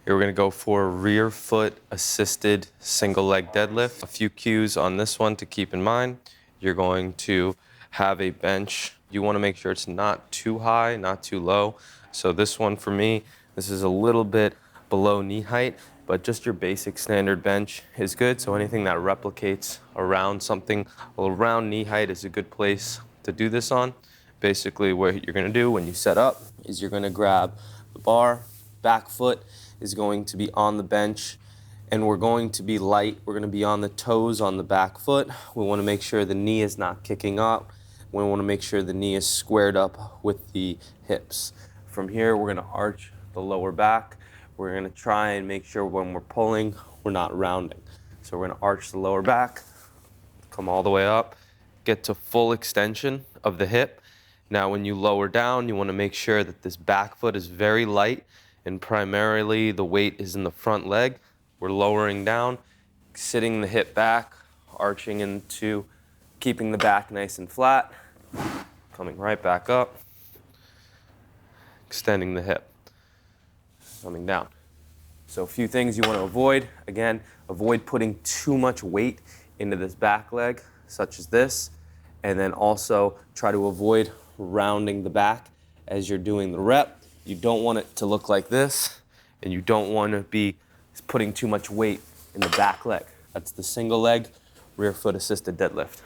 We're gonna go for a rear foot assisted single leg deadlift. A few cues on this one to keep in mind. You're going to have a bench. You wanna make sure it's not too high, not too low. So this one for me, this is a little bit below knee height, but just your basic standard bench is good. So anything that replicates around something around knee height is a good place to do this on. Basically what you're gonna do when you set up is you're gonna grab the bar, back foot is going to be on the bench, and we're going to be light. We're gonna be on the toes on the back foot. We wanna make sure the knee is not kicking up. We wanna make sure the knee is squared up with the hips. From here, we're gonna arch the lower back. We're gonna try and make sure when we're pulling, we're not rounding. So we're gonna arch the lower back, come all the way up, get to full extension of the hip. Now when you lower down, you wanna make sure that this back foot is very light and primarily the weight is in the front leg. We're lowering down, sitting the hip back, arching into keeping the back nice and flat, coming right back up, extending the hip, coming down. So a few things you want to avoid. Again, avoid putting too much weight into this back leg, such as this, and then also try to avoid rounding the back as you're doing the rep. You don't want it to look like this, and you don't want to be putting too much weight in the back leg. That's the single leg rear foot assisted deadlift.